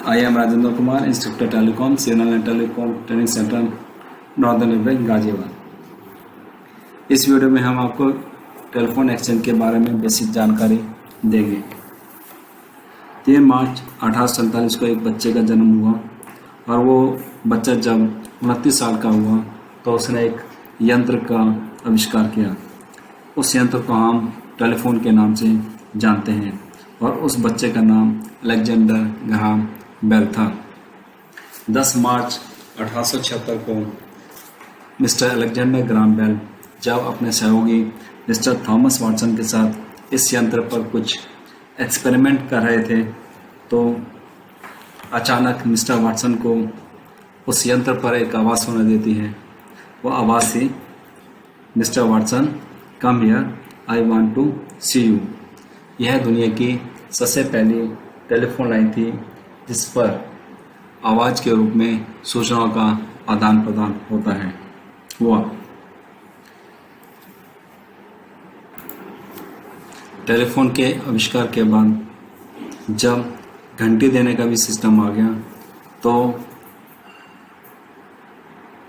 I am Rajendra Kumar, instructor telecom, CNL telecom training centre, northern railway, Ghaziabad. इस video में हम आपको टेलीफोन एक्सचेंज के बारे में बेसिक जानकारी देंगे। 3 मार्च 1847 को एक बच्चे का जन्म हुआ और वो बच्चा जब 29 साल का हुआ तो उसने एक यंत्र का आविष्कार किया। उस यंत्र को हम टेलीफोन के नाम से जानते हैं और उस बच्चे का नाम अलेक्जेंडर ग्राहम बेल था। 10 मार्च 1876 को मिस्टर अलेक्जेंडर ग्राहम बेल जब अपने सहयोगी मिस्टर थॉमस वाटसन के साथ इस यंत्र पर कुछ एक्सपेरिमेंट कर रहे थे तो अचानक मिस्टर वाटसन को उस यंत्र पर एक आवाज़ सुनाई देती है। वो आवाज़ थी, mister Watson come here, I want to see you. यह दुनिया की सबसे पहली टेलीफोन लाइन थी जिस पर आवाज़ के रूप में सूचनाओं का आदान प्रदान होता है हुआ। टेलीफोन के आविष्कार के बाद जब घंटी देने का भी सिस्टम आ गया तो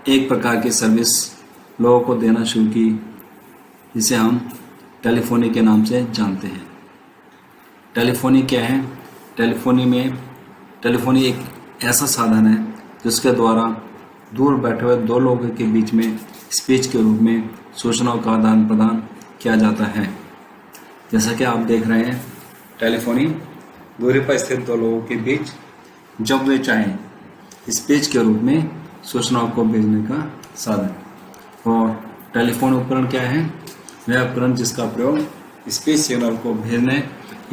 एक प्रकार की सर्विस लोगों को देना शुरू की जिसे हम टेलीफोनी के नाम से जानते हैं। टेलीफोनी क्या है? टेलीफोनी एक ऐसा साधन है जिसके द्वारा दूर बैठे हुए दो लोगों के बीच में स्पीच के रूप में सूचनाओं का आदान प्रदान किया जाता है। जैसा कि आप देख रहे हैं, टेलीफोनी दूरी पर स्थित दो लोगों के बीच जब वे चाहें स्पीच के रूप में सूचनाओं को भेजने का साधन। और टेलीफोन उपकरण क्या है? वह उपकरण जिसका प्रयोग स्पीच सिग्नल को भेजने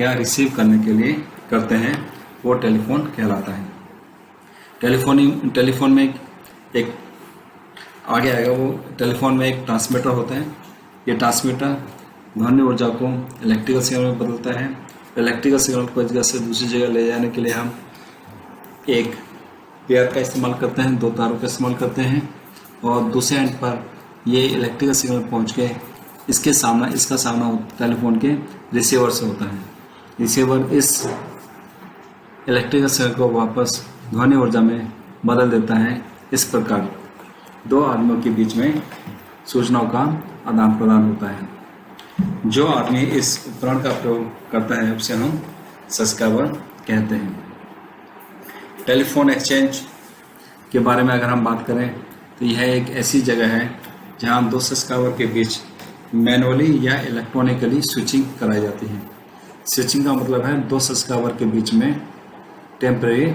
या रिसीव करने के लिए करते हैं वो टेलीफोन कहलाता है। टेलीफोन में एक आगे आएगा, वो टेलीफोन में एक ट्रांसमीटर होता है। ये ट्रांसमीटर ध्वनि ऊर्जा को इलेक्ट्रिकल सिग्नल में बदलता है। इलेक्ट्रिकल सिग्नल को एक जगह से दूसरी जगह ले जाने के लिए हम एक पेयर का इस्तेमाल करते हैं, 2 तारों का इस्तेमाल करते हैं और दूसरे एंड पर ये इलेक्ट्रिकल सिग्नल पहुंच के इसका सामना टेलीफोन के रिसीवर से होता है। रिसीवर इस इलेक्ट्रिकल सिग्नल को वापस ध्वनि ऊर्जा में बदल देता है। इस प्रकार 2 आदमियों के बीच में सूचनाओं का आदान प्रदान होता है। जो आदमी इस उपकरण का प्रयोग करता है उसे हम सब्सक्राइबर कहते हैं। टेलीफोन एक्सचेंज के बारे में अगर हम बात करें तो यह एक ऐसी जगह है जहां 2 सब्सक्राइबर के बीच मैनुअली या इलेक्ट्रॉनिकली स्विचिंग कराई जाती है। स्विचिंग का मतलब है 2 सब्सक्राइबर के बीच में टेम्परेरी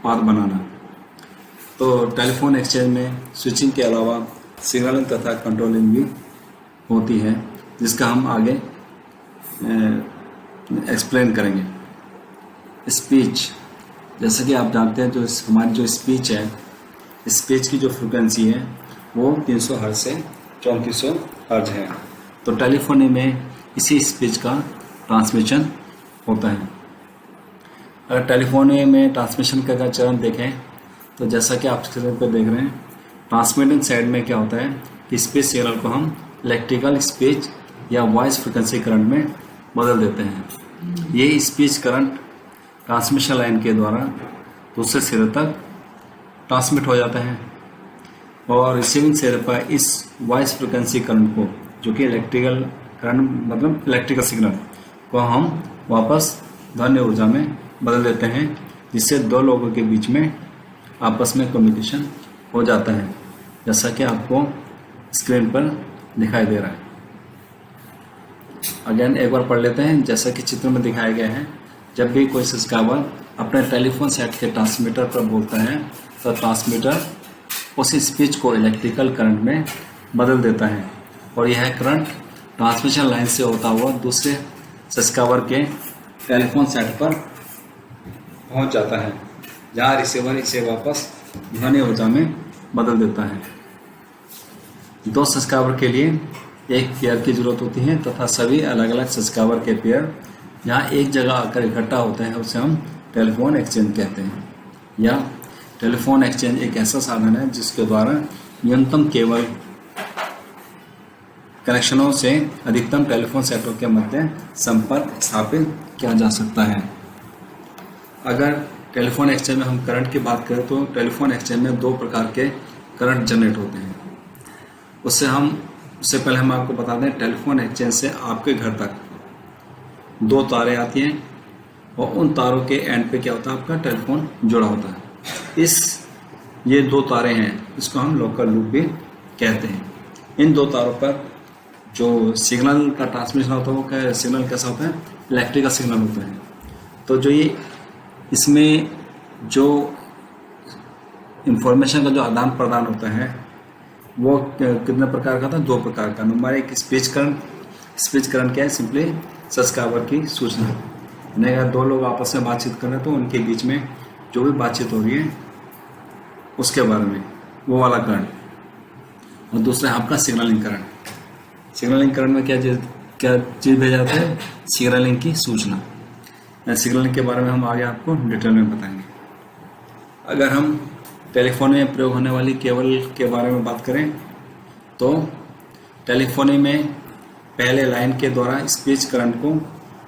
पाथ बनाना। तो टेलीफोन एक्सचेंज में स्विचिंग के अलावा सिग्नलिंग तथा कंट्रोलिंग भी होती है जिसका हम आगे एक्सप्लेन करेंगे। स्पीच, जैसा कि आप जानते हैं, हमारी जो स्पीच है, स्पीच की जो फ्रिक्वेंसी है वो 300 हर्ट्ज से 3400 हर्ट्ज है। तो टेलीफोनी में इसी स्पीच का ट्रांसमिशन होता है। अगर टेलीफोनी में ट्रांसमिशन का अगर चरण देखें तो जैसा कि आप स्क्रीन पर देख रहे हैं, ट्रांसमिटिंग साइड में क्या होता है कि स्पीच सिग्नल को हम इलेक्ट्रिकल स्पीच या वॉइस फ्रिक्वेंसी करंट में बदल देते हैं। ये स्पीच करंट ट्रांसमिशन लाइन के द्वारा दूसरे सिरे तक ट्रांसमिट हो जाता है और रिसीविंग सिरे पर इस वॉइस फ्रिक्वेंसी करंट को, जो कि इलेक्ट्रिकल करंट मतलब इलेक्ट्रिकल सिग्नल को, हम वापस ध्वनि ऊर्जा में बदल देते हैं जिससे 2 लोगों के बीच में आपस में कम्युनिकेशन हो जाता है, जैसा कि आपको स्क्रीन पर दिखाई दे रहा है। अगेन एक बार पढ़ लेते हैं। जैसा कि चित्र में दिखाया गया है, जब भी कोई सब्सक्राइबर अपने टेलीफोन सेट के ट्रांसमीटर पर बोलता है तो ट्रांसमीटर उस स्पीच को इलेक्ट्रिकल करंट में बदल देता है और यह करंट ट्रांसमिशन लाइन से होता हुआ दूसरे सब्सक्राइबर के टेलीफोन सेट पर पहुंच जाता है, जहां रिसीवर इसे वापस ध्वनि ऊर्जा में बदल देता है। 2 सब्सक्राइबर के लिए एक पेयर की जरूरत होती है तथा सभी अलग अलग सब्सक्राइबर के पेयर जहां एक जगह आकर इकट्ठा होते हैं उसे हम टेलीफोन एक्सचेंज कहते हैं। या टेलीफोन एक्सचेंज एक ऐसा साधन है जिसके द्वारा न्यूनतम केवल कनेक्शनों से अधिकतम टेलीफोन सेटों के मध्य संपर्क स्थापित किया जा सकता है। अगर टेलीफोन एक्सचेंज में हम करंट की बात करें तो टेलीफोन एक्सचेंज में दो प्रकार के करंट जनरेट होते हैं। उससे पहले हम आपको बता दें, टेलीफोन एक्सचेंज से आपके घर तक दो तारें आती हैं और उन तारों के एंड पे क्या होता है, आपका टेलीफोन जुड़ा होता है। ये दो तारें हैं, इसको हम लोकल लूप भी कहते हैं। इन दो तारों पर जो सिग्नल का ट्रांसमिशन होता है वो सिग्नल कैसा होता है, इलेक्ट्रिकल सिग्नल होता है। तो जो ये इसमें जो इंफॉर्मेशन का जो आदान प्रदान होता है वो कितने प्रकार का था, दो प्रकार का। नंबर एक स्पीच करंट क्या है, सिंपली सब्सक्राइबर की सूचना। यानी अगर दो लोग आपस में बातचीत कर रहे हैं तो उनके बीच में जो भी बातचीत हो रही है उसके बारे में, वो वाला करंट। और दूसरा आपका सिग्नलिंग करंट में क्या चीज़ भेजा जाता है, सिग्नलिंग की सूचना। सिग्नलिंग के बारे में हम आगे आपको डिटेल में बताएंगे। अगर हम टेलीफोनी में प्रयोग होने वाली केबल के बारे में बात करें तो टेलीफोनी में पहले लाइन के द्वारा स्पीच करंट को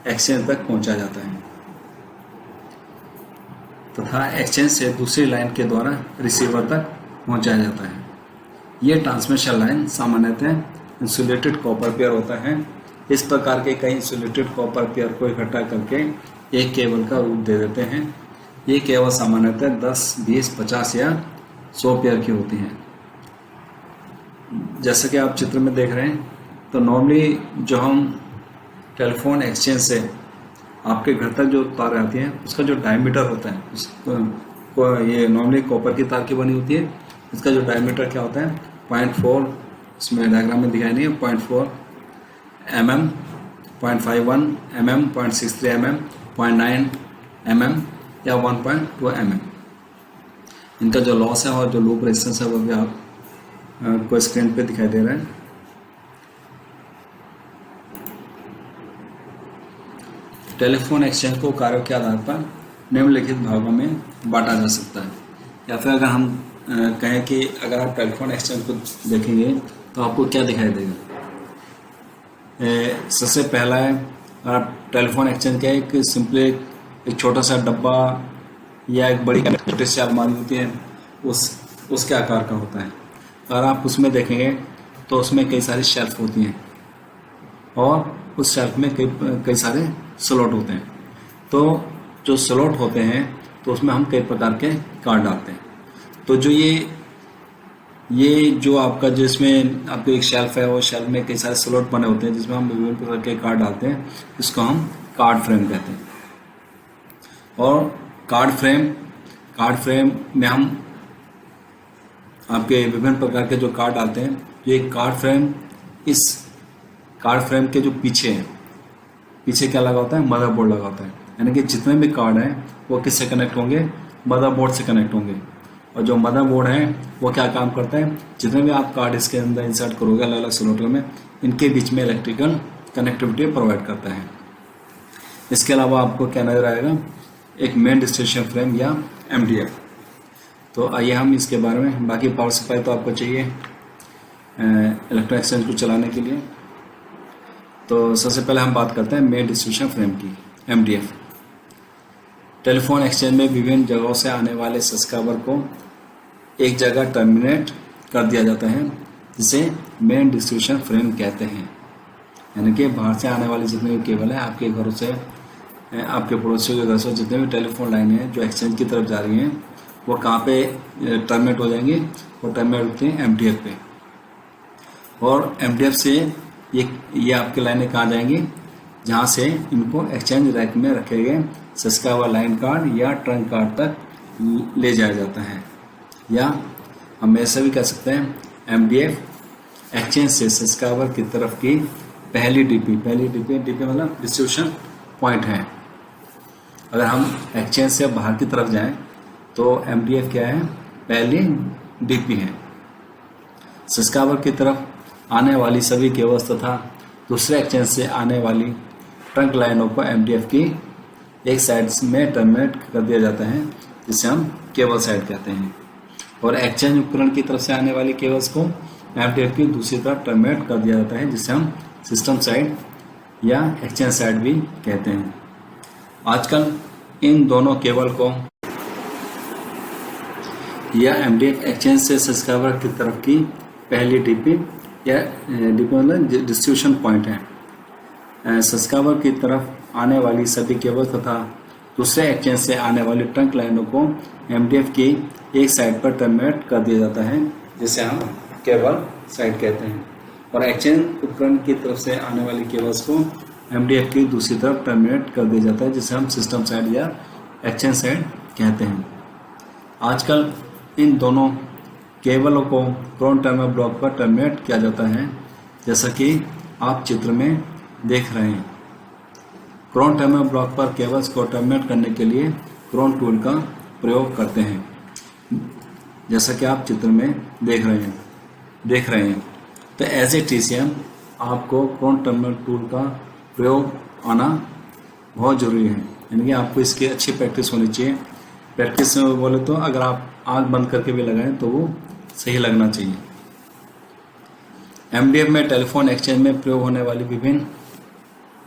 एक्सचेंज तक पहुंचाया जाता है तथा एक्सचेंज से दूसरी लाइन के द्वारा रिसीवर तक पहुंचाया जाता है। यह ट्रांसमिशन लाइन सामान्यतः इंसुलेटेड कॉपर पेयर होता है। इस प्रकार के कई इंसुलेटेड कॉपर पेयर को इकट्ठा करके एक केबल का रूप दे देते हैं। ये केबल सामान्यतः 10, 20, 50 या 100 पेयर की होती हैं। जैसे कि आप चित्र में देख रहे हैं, तो नॉर्मली जो हम टेलीफोन एक्सचेंज से आपके घर तक जो तार आती हैं उसका जो डायमीटर होता है, उसको ये नॉर्मली कॉपर की तार की बनी होती है। इसका जो डायमीटर क्या होता है, 0.4, इसमें डायग्राम में दिखाई नहीं है, 0.4 mm, 0.51 mm, 0.63 mm, 0.9 mm या 1.2 mm। इनका जो लॉस है और जो लूप रेजिस्टेंस है वो भी आप को स्क्रीन पे दिखाई दे रहा है। टेलीफोन एक्सचेंज को कार्यों के आधार पर निम्नलिखित भागों में बांटा जा सकता है। या फिर अगर हम कहें कि अगर आप टेलीफोन एक्सचेंज को देखेंगे तो आपको क्या दिखाई देगा। सबसे पहला है, अगर आप टेलीफोन एक्सचेंज का एक सिंपली एक छोटा सा डब्बा या एक बड़ी छोटी सी अलमारी होती है, उसके आकार का होता है। अगर आप उसमें देखेंगे तो उसमें कई सारी शेल्फ होती हैं और उस शेल्फ में कई सारे स्लॉट होते हैं। तो जो स्लॉट होते हैं तो उसमें हम कई प्रकार के कार्ड डालते हैं। तो जो ये जो आपका जिसमें आपको एक शेल्फ है, वो शेल्फ में कई सारे स्लॉट बने होते हैं जिसमें हम विभिन्न प्रकार के कार्ड डालते हैं। इसको हम कार्ड फ्रेम कहते हैं। और कार्ड फ्रेम में हम आपके विभिन्न प्रकार के जो कार्ड डालते हैं, ये कार्ड फ्रेम, इस कार्ड फ्रेम के जो पीछे क्या लगा होता है, मदरबोर्ड लगा होता है। यानी कि जितने भी कार्ड हैं वो किससे कनेक्ट होंगे, मदरबोर्ड से कनेक्ट होंगे। और जो मदरबोर्ड है वो क्या काम करता है, जितने भी आप कार्ड इसके अंदर इंसर्ट करोगे अलग अलग स्लॉट में, इनके बीच में इलेक्ट्रिकल कनेक्टिविटी प्रोवाइड करता है। इसके अलावा आपको क्या नजर आएगा, एक मेन डिस्ट्रीब्यूशन फ्रेम या MDF। तो आइए हम इसके बारे में, बाकी पावर सप्लाई तो आपको चाहिए इलेक्ट्रॉनिक एक्सचेंज को चलाने के लिए। तो सबसे पहले हम बात करते हैं मेन डिस्ट्रीब्यूशन फ्रेम की, MDF। टेलीफोन एक्सचेंज में विभिन्न जगहों से आने वाले सब्सक्राइबर को एक जगह टर्मिनेट कर दिया जाता है, जिसे मेन डिस्ट्रीब्यूशन फ्रेम कहते हैं। यानी कि बाहर से आने वाली जितने भी केबल है, आपके घरों से, आपके पड़ोसियों के घर से जितने भी टेलीफोन लाइनें हैं जो एक्सचेंज की तरफ जा रही हैं, वो कहाँ पे टर्मिनेट हो जाएंगे, वो टर्मिनेट होते हैं MDF पे। और MDF से ये आपकी लाइनें कहाँ जाएंगी, जहाँ से इनको एक्सचेंज रैक में रखे गए सब्सक्राइबर लाइन कार्ड या ट्रंक कार्ड तक ले जाया जाता है। या हम ऐसा भी कह सकते हैं, MDF एक्सचेंज से सब्सक्राइबर की तरफ की पहली DP मतलब डिस्ट्रीब्यूशन पॉइंट है। अगर हम एक्सचेंज से बाहर की तरफ जाएं तो MDF क्या है, पहली DP है। सब्सक्राइबर की तरफ आने वाली सभी केबल्स तथा दूसरे एक्सचेंज से आने वाली ट्रंक लाइनों को MDF की एक साइड में टर्मिनेट कर दिया जाता है, जिसे हम केबल साइड कहते हैं। और एक्सचेंज उपकरण की तरफ से आने वाली केबल्स को MDF की दूसरी तरफ टर्मिनेट कर दिया जाता है, जिसे हम सिस्टम साइड या एक्सचेंज साइड भी कहते हैं। आजकल इन दोनों केबल को या MDF एक्सचेंज से सब्सक्राइबर की तरफ की पहली DP या DP मतलब डिस्ट्रीब्यूशन पॉइंट है। सब्सक्राइबर की तरफ आने वाली सभी केबल तथा दूसरे एक्सचेंज से आने वाली ट्रंक लाइनों को MDF की एक साइड पर टर्मिनेट कर दिया जाता है, जिसे हम केबल साइड कहते हैं। और एक्सचेंज उपकरण की तरफ से आने वाली केबल्स को MDF की दूसरी तरफ टर्मिनेट कर दिया जाता है, जिसे हम सिस्टम साइड या एक्सचेंज साइड कहते हैं। आजकल इन दोनों केबलों को क्रोन टर्मिनल ब्लॉक पर टर्मिनेट किया जाता है, जैसा कि आप चित्र में देख रहे हैं। क्रोन टर्मिनल ब्लॉक पर केबल्स को टर्मिनेट करने के लिए क्रोन टूल का प्रयोग करते हैं, जैसा कि आप चित्र में देख रहे हैं। तो एज ए TCM आपको क्रोन टर्मिनल टूल का प्रयोग आना बहुत ज़रूरी है, यानी कि आपको इसकी अच्छी प्रैक्टिस होनी चाहिए। प्रैक्टिस में बोले तो अगर आप आँख बंद करके भी लगाएं तो वो सही लगना चाहिए। MDF में टेलीफोन एक्सचेंज में प्रयोग होने वाली विभिन्न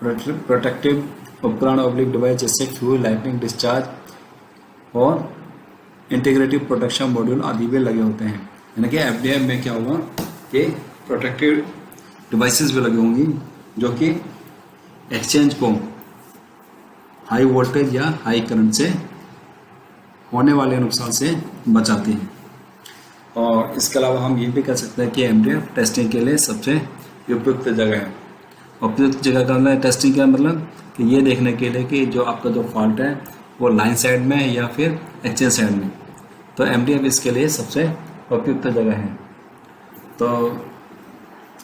प्रोटेक्टिव उपकरण ऑब्लिक डिवाइस जैसे फ्यूल, लाइटनिंग डिस्चार्ज और इंटीग्रेटिव प्रोटेक्शन मॉड्यूल आदि भी लगे होते हैं। यानी कि MDF में क्या होगा कि प्रोटेक्टिव डिवाइसेस भी लगी होंगी जो कि एक्सचेंज को हाई वोल्टेज या हाई करंट से होने वाले नुकसान से बचाती हैं। और इसके अलावा हम ये भी कह सकते हैं कि MDF टेस्टिंग के लिए सबसे उपयुक्त जगह है। उपयुक्त जगह का मतलब टेस्टिंग का मतलब कि ये देखने के लिए कि जो आपका जो फॉल्ट है वो लाइन साइड में है या फिर एक्सचेंज साइड में, तो MDF इसके लिए सबसे उपयुक्त जगह है। तो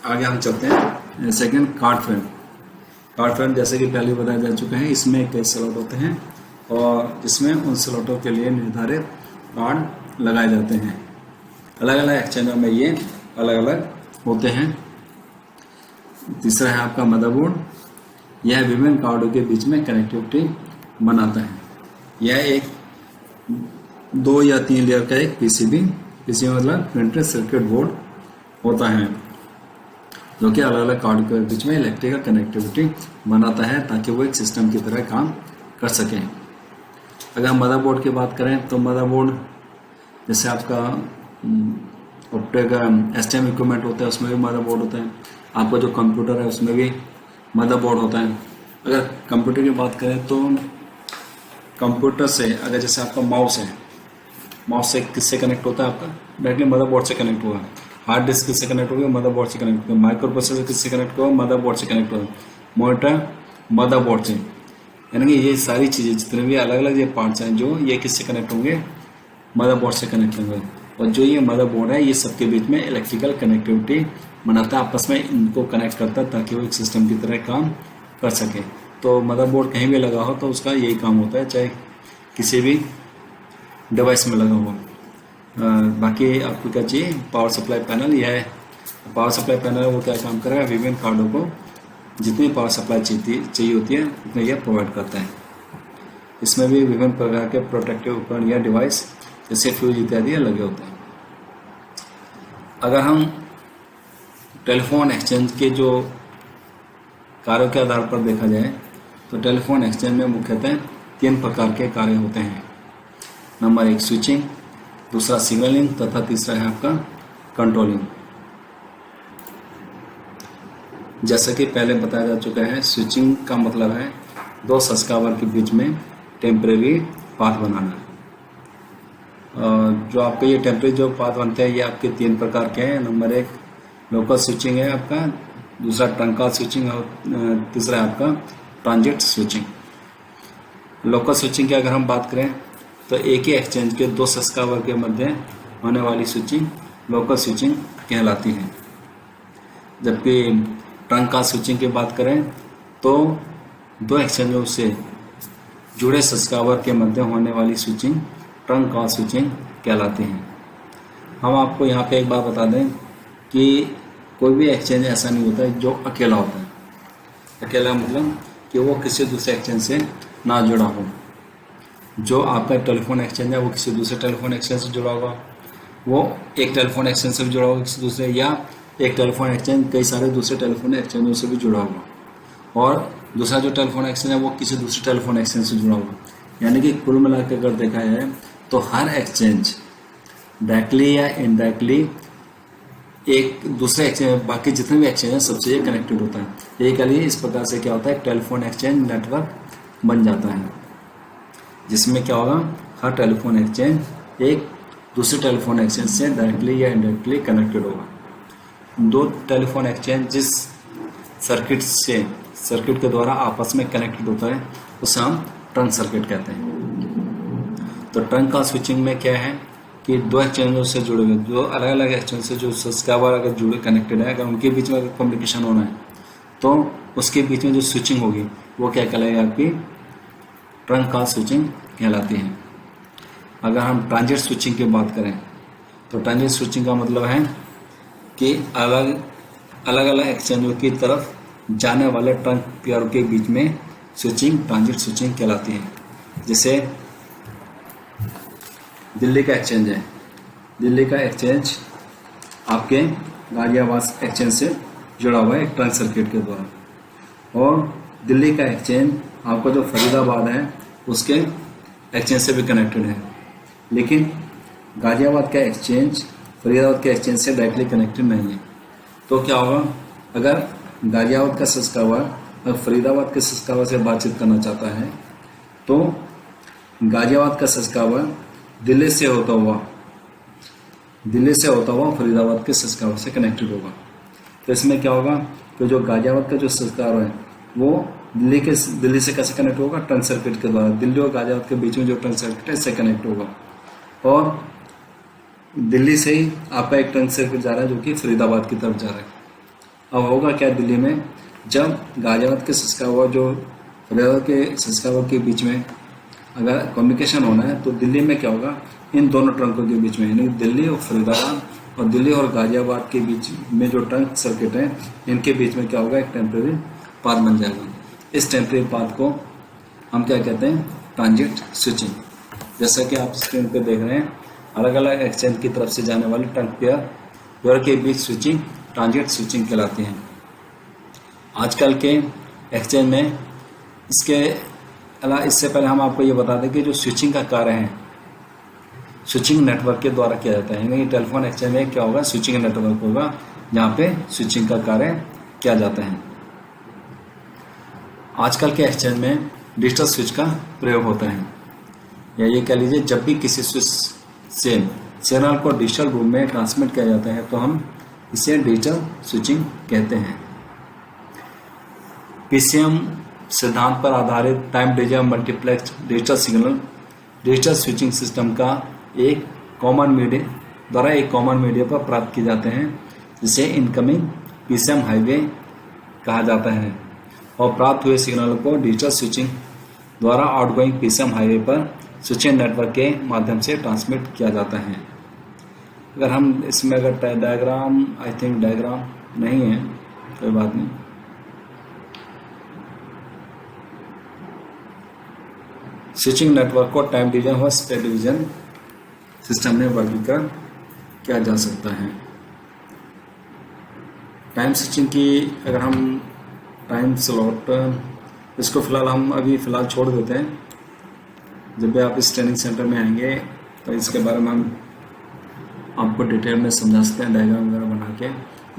आगे हम चलते हैं। Second, card frame. Card frame जैसे कि पहले बताया जा चुका है, इसमें कई स्लॉट होते हैं और जिसमें उन स्लॉटों के लिए निर्धारित कार्ड लगाए जाते हैं। अलग अलग एक्सचेंजर में ये अलग अलग होते हैं। तीसरा है आपका मदरबोर्ड। यह विभिन्न कार्डों के बीच में कनेक्टिविटी बनाता है। यह एक 2 या 3 लेयर का एक PCB मतलब प्रिंटेड सर्किट बोर्ड होता है, जो कि अलग अलग कार्ड के बीच में इलेक्ट्रिकल कनेक्टिविटी बनाता है ताकि वो एक सिस्टम की तरह काम कर सकें। अगर हम मदरबोर्ड की बात करें तो मदरबोर्ड जैसे आपका STM इक्विपमेंट होता है उसमें भी मदरबोर्ड होता है। आपका जो कंप्यूटर है उसमें भी मदरबोर्ड होता है। अगर कंप्यूटर की बात करें तो कंप्यूटर से अगर जैसे आपका माउस है, माउस से किससे कनेक्ट होता है? आपका डायरेक्टली मदरबोर्ड से कनेक्ट हुआ। हार्ड डिस्क किससे कनेक्ट होगा? मदरबोर्ड से कनेक्ट होगा। माइक्रो प्रोसेसर किससे कनेक्ट होगा? मदरबोर्ड से कनेक्ट होगा। मॉनिटर मदरबोर्ड से। यानी कि ये सारी चीज़ें जितने भी अलग अलग ये पार्ट्स हैं जो ये किससे कनेक्ट होंगे? मदरबोर्ड से कनेक्ट होंगे। और जो ये मदरबोर्ड है ये सबके बीच में इलेक्ट्रिकल कनेक्टिविटी बनाता है, आपस में इनको कनेक्ट करता है ताकि वो एक सिस्टम की तरह काम कर सके। तो मदरबोर्ड कहीं भी लगा हो तो उसका यही काम होता है, चाहे किसी भी डिवाइस में लगा हो। बाकी आपको क्या चाहिए? Power supply panel. यह है पावर सप्लाई पैनल है, वो क्या काम करेगा? विभिन्न कार्डों को जितनी पावर सप्लाई चाहिए होती है उतनी यह प्रोवाइड करता है। इसमें भी विभिन्न प्रकार के प्रोटेक्टिव उपकरण या डिवाइस जैसे फ्यूज इत्यादि लगे होते हैं। अगर हम टेलीफोन एक्सचेंज के जो कार्यों के आधार पर देखा जाए तो टेलीफोन एक्सचेंज में मुख्यतः 3 प्रकार के कार्य होते हैं। नंबर 1 स्विचिंग, दूसरा सिग्नलिंग तथा तीसरा है आपका कंट्रोलिंग। जैसा कि पहले बताया जा चुका है, स्विचिंग का मतलब है 2 सब्सक्राइबर के बीच में टेम्परेरी पाथ बनाना। जो आपके ये टेम्परेरी जो पाथ बनते हैं ये आपके 3 प्रकार के हैं। नंबर 1 लोकल स्विचिंग है आपका, दूसरा ट्रंकाल स्विचिंग है और तीसरा है आपका ट्रांजिट स्विचिंग। लोकल स्विचिंग की अगर हम बात करें तो एक ही एक्सचेंज के 2 सब्सक्राइबर के मध्य होने वाली स्विचिंग लोकल स्विचिंग कहलाती है। जबकि ट्रंकाल स्विचिंग की बात करें तो 2 एक्सचेंजों से जुड़े सब्सक्राइबर के मध्य होने वाली स्विचिंग ट्रंकाल स्विचिंग कहलाती है। हम आपको यहाँ पे एक बात बता दें कि कोई भी एक्सचेंज ऐसा नहीं होता है जो अकेला होता है। अकेला मतलब कि वो किसी दूसरे एक्सचेंज से ना जुड़ा हो। जो आपका टेलीफोन एक्सचेंज है वो किसी दूसरे टेलीफोन एक्सचेंज से जुड़ा होगा, वो एक टेलीफोन एक्सचेंज से भी जुड़ा होगा किसी दूसरे, या एक टेलीफोन एक्सचेंज कई सारे दूसरे टेलीफोन एक्सचेंजों से भी जुड़ा होगा, और दूसरा जो टेलीफोन एक्सचेंज है वो किसी दूसरे टेलीफोन एक्सचेंज से जुड़ा होगा। यानी कि कुल मिलाकर अगर देखा जाए तो हर एक्सचेंज डायरेक्टली या इनडायरेक्टली एक दूसरे एक्सचेंज, बाकी जितने भी एक्सचेंज हैं सबसे ये कनेक्टेड होता है। ये कह लीजिए इस प्रकार से क्या होता है, टेलीफोन एक्सचेंज नेटवर्क बन जाता है, जिसमें क्या होगा, हर टेलीफोन एक्सचेंज एक दूसरे टेलीफोन एक्सचेंज से डायरेक्टली या इनडायरेक्टली कनेक्टेड होगा। दो टेलीफोन एक्सचेंज जिस सर्किट के द्वारा आपस में कनेक्टेड होता है उसे हम ट्रंक सर्किट कहते हैं। तो ट्रंक का स्विचिंग में क्या है कि दो एक्सचेंजों से जुड़े हुए, जो अलग अलग एक्सचेंज से जो सब्सक्राइबर अगर जुड़े कनेक्टेड है, अगर उनके बीच में अगर कम्युनिकेशन होना है तो उसके बीच में जो स्विचिंग होगी वो क्या कहलाएगी, आपकी ट्रंक का स्विचिंग कहलाती है। अगर हम ट्रांजिट स्विचिंग की बात करें तो ट्रांजिट स्विचिंग का मतलब है कि अलग अलग एक्सचेंजों की तरफ जाने वाले ट्रंक पेयर के बीच में स्विचिंग ट्रांजिट स्विचिंग कहलाती है। जैसे दिल्ली का एक्सचेंज है, दिल्ली का एक्सचेंज आपके गाजियाबाद एक्सचेंज से जुड़ा हुआ है एक ट्रंक सर्किट के द्वारा, और दिल्ली का एक्सचेंज आपका जो फरीदाबाद है उसके एक्सचेंज से भी कनेक्टेड है। लेकिन गाजियाबाद का एक्सचेंज फरीदाबाद के एक्सचेंज से डायरेक्टली कनेक्टेड नहीं है। तो क्या होगा, अगर गाजियाबाद का सब्सक्राइबर फरीदाबाद के सब्सक्राइबर से बातचीत करना चाहता है तो गाजियाबाद का सब्सक्राइबर दिल्ली से होता हुआ फरीदाबाद के सब्सक्राइबर से कनेक्टेड होगा। तो इसमें क्या होगा कि जो गाजियाबाद का जो सब्सक्राइबर है वो दिल्ली से कैसे कनेक्ट होगा, ट्रंक सर्किट के द्वारा। दिल्ली और गाजियाबाद के बीच में जो ट्रंक सर्किट है इससे कनेक्ट होगा, और दिल्ली से ही आपका एक ट्रंक सर्किट जा रहा है जो कि फरीदाबाद की तरफ जा रहा है। अब होगा क्या, दिल्ली में जब गाजियाबाद के सब्सक्राइबर जो फरीदाबाद के सब्सक्राइबर के बीच में अगर कम्युनिकेशन होना है तो दिल्ली में क्या होगा, इन दोनों ट्रंकों के बीच में, यानी दिल्ली और फरीदाबाद और दिल्ली और गाजियाबाद के बीच में जो ट्रंक सर्किट है इनके बीच में क्या होगा, एक टेम्परेरी पाथ बन जाएगा। इस टेम्परेरी पाथ को हम क्या कहते हैं, ट्रांजिट स्विचिंग। जैसा कि आप स्क्रीन पे देख रहे हैं, अलग अलग एक्सचेंज की तरफ से जाने वाले ट्रंक पेयर के बीच स्विचिंग ट्रांजिट स्विचिंग कहलाती है। आजकल के एक्सचेंज में इससे पहले हम आपको ये बता दें कि जो स्विचिंग का कार्य है स्विचिंग नेटवर्क के द्वारा किया जाता है। यानी टेलीफोन एक्सचेंज में क्या होगा, स्विचिंग नेटवर्क होगा जहाँ पे स्विचिंग का कार्य किया जाता है। आजकल के एक्सचेंज में डिजिटल स्विच का प्रयोग होता है, या ये कह लीजिए जब भी किसी स्विच से सिग्नल को डिजिटल रूप में ट्रांसमिट किया जाता है तो हम इसे डिजिटल स्विचिंग कहते हैं। पीसीएम सिद्धांत पर आधारित time division multiplex digital signal digital switching system का एक कॉमन मीडिया पर प्राप्त किए जाते हैं, जिसे इनकमिंग पीसीएम हाईवे कहा जाता है, और प्राप्त हुए सिग्नल को डिजिटल स्विचिंग द्वारा आउटगोइंग पीसीएम हाईवे पर स्विचिंग नेटवर्क के माध्यम से ट्रांसमिट किया जाता है। अगर हम इसमें अगर डायग्राम नहीं है, कोई बात नहीं। स्विचिंग नेटवर्क को टाइम डिवीजन और स्टेट डिवीजन सिस्टम में वर्गीकरण किया जा सकता है। टाइम स्विचिंग की अगर हम टाइम स्लॉट, इसको फिलहाल हम अभी फ़िलहाल छोड़ देते हैं। जब भी आप इस ट्रेनिंग सेंटर में आएंगे तो इसके बारे में हम आपको डिटेल में समझा सकते हैं, डायग्राम वगैरह बना के,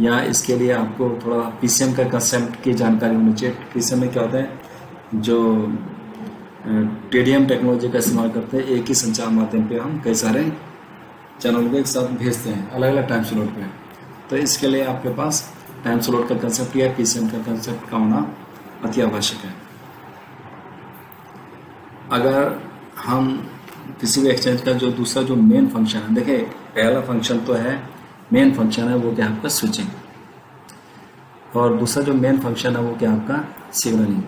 या इसके लिए आपको थोड़ा पीसीएम का कंसेप्ट की जानकारी होनी चाहिए। पीसीएम में क्या होता है, जो टीडीएम टेक्नोलॉजी का इस्तेमाल करते हैं, एक ही संचार माध्यम पे हम कई सारे चैनल को एक साथ भेजते हैं अलग अलग टाइम स्लॉट पे। तो इसके लिए आपके पास टाइम स्लॉट का कंसेप्ट या पीसीएम का कंसेप्ट का होना अति आवश्यक है। अगर हम किसी भी एक्सचेंज का जो दूसरा जो मेन फंक्शन है, देखिए पहला फंक्शन तो है, मेन फंक्शन है वो क्या आपका स्विचिंग, और दूसरा जो मेन फंक्शन है वो क्या आपका सिग्नलिंग।